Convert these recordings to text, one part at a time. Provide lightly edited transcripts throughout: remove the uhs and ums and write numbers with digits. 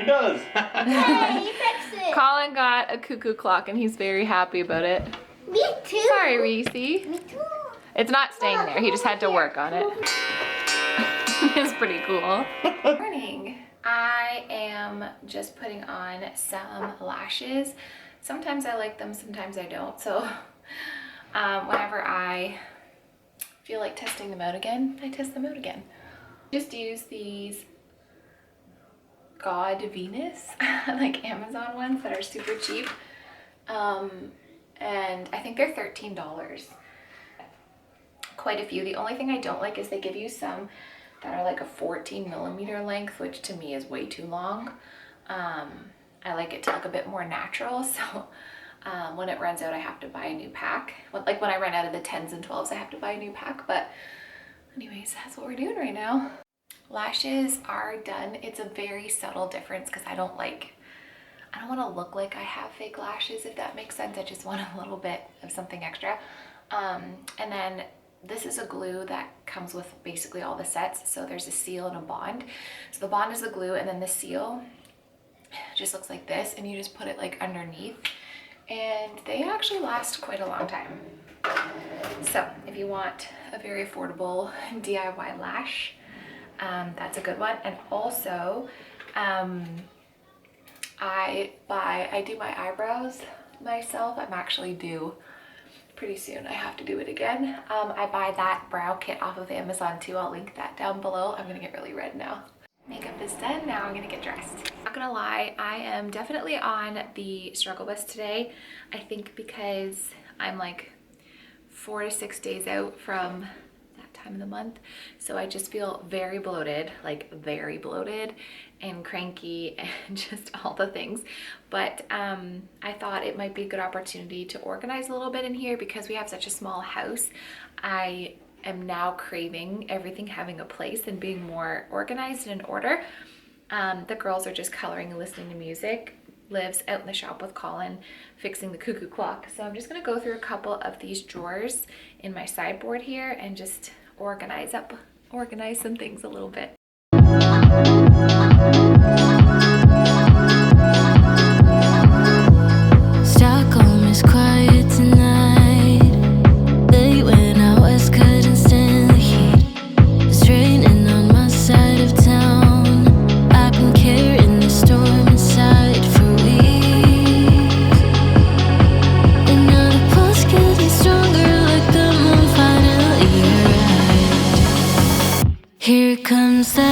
does. Hey, you fixed it. Colin got a cuckoo clock and he's very happy about it. Me too. Sorry, Reese. Me too. It's not staying there. He just had to work on it. It's pretty cool. Morning. I am just putting on some lashes. Sometimes I like them, sometimes I don't. So whenever I feel like testing them out again, I test them out again. Just use these God Venus, like Amazon ones that are super cheap. And I think they're $13. Quite a few. The only thing I don't like is they give you some that are like a 14mm length, which to me is way too long. I like it to look a bit more natural, so when it runs out I have to buy a new pack. Like when I run out of the 10s and 12s I have to buy a new pack, but anyways, that's what we're doing right now. Lashes are done. It's a very subtle difference because I don't want to look like I have fake lashes, if that makes sense. I just want a little bit of something extra. And then this is a glue that comes with basically all the sets. So there's a seal and a bond. So the bond is the glue, and then the seal just looks like this, and you just put it like underneath, and they actually last quite a long time. So if you want a very affordable DIY lash, that's a good one. And also I do my eyebrows myself. I'm actually due pretty soon. I have to do it again. I buy that brow kit off of Amazon too. I'll link that down below. I'm gonna get really red now. Makeup is done. Now I'm gonna get dressed. Not gonna lie, I am definitely on the struggle bus today. I think because I'm like 4 to 6 days out from that time of the month, so I just feel very bloated, like very bloated and cranky and just all the things. But I thought it might be a good opportunity to organize a little bit in here because we have such a small house. I am now craving everything having a place and being more organized and in order. The girls are just coloring and listening to music. Liv's out in the shop with Colin fixing the cuckoo clock. So I'm just gonna go through a couple of these drawers in my sideboard here and just organize some things a little bit. Stockholm is quiet tonight. Late when I was couldn't stand the heat. It's raining on my side of town. I've been carrying the storm inside for weeks. And now the pulse getting stronger, like the moon finally arrived. Here comes the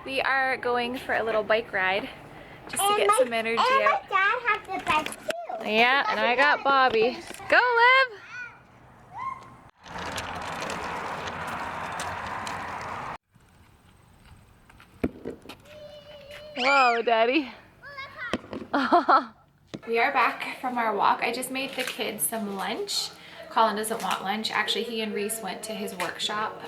We are going for a little bike ride just to get some energy out. And my dad has the bike too. Yeah, and I got Bobby. Go, Liv! Whoa, Daddy. We are back from our walk. I just made the kids some lunch. Colin doesn't want lunch. Actually, he and Reese went to his workshop.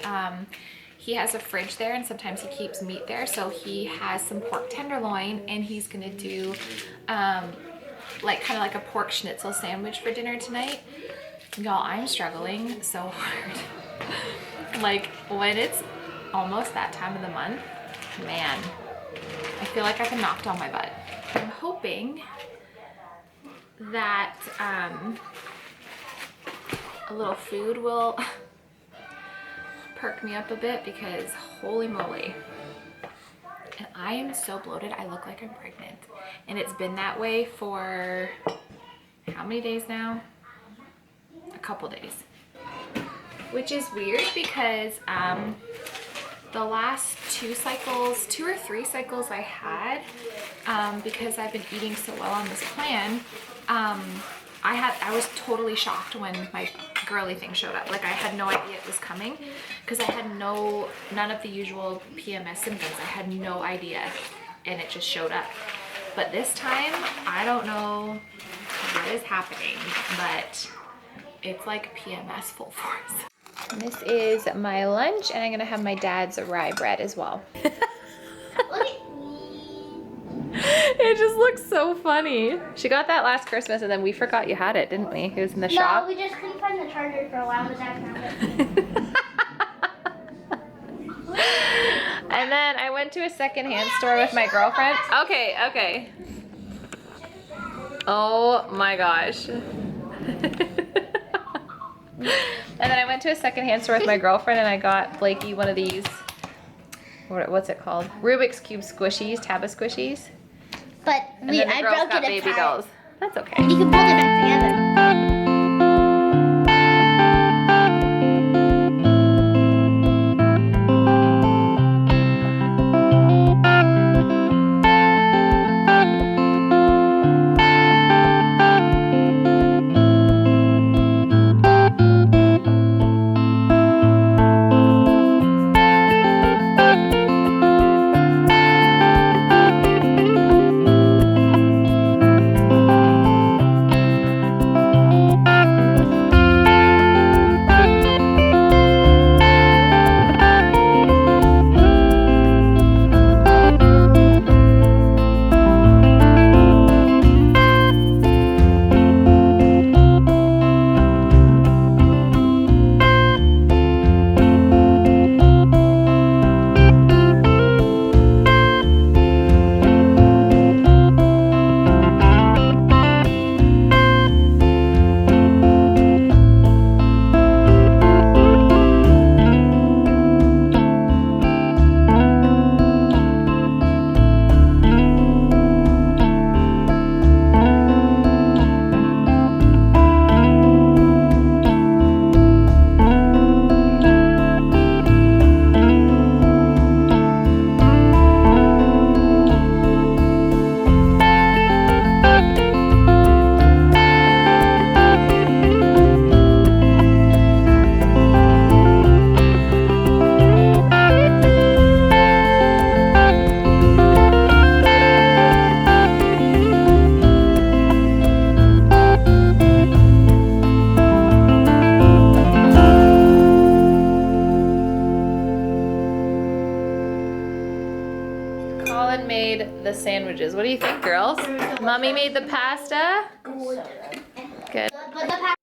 He has a fridge there and sometimes he keeps meat there. So he has some pork tenderloin and he's gonna do like kind of like a pork schnitzel sandwich for dinner tonight. Y'all, I'm struggling so hard. Like when it's almost that time of the month, man, I feel like I've been knocked on my butt. I'm hoping that a little food will perk me up a bit, because holy moly. And I am so bloated, I look like I'm pregnant. And it's been that way for how many days now? A couple days. Which is weird because the last 2 or 3 cycles I had, because I've been eating so well on this plan, I was totally shocked when my girly thing showed up. Like, I had no idea it was coming because I had none of the usual PMS symptoms. I had no idea, and it just showed up. But this time, I don't know what is happening, but it's like PMS full force. And this is my lunch, and I'm gonna have my dad's rye bread as well. Look at me. It just looks so funny. She got that last Christmas, and then we forgot you had it, didn't we? It was in the shop. No, we just couldn't find the charger for a while, but Dad found it. And then I went to a secondhand store with my girlfriend. Okay. Oh my gosh. And then I went to a secondhand store with my girlfriend, and I got Blakey one of these, what's it called? Rubik's Cube squishies, Tabba squishies. But And then the I girls broke got it baby apart. dolls. That's okay. You can put it back together. Colin made the sandwiches. What do you think, girls? Mommy made the pasta? Good. Good. But the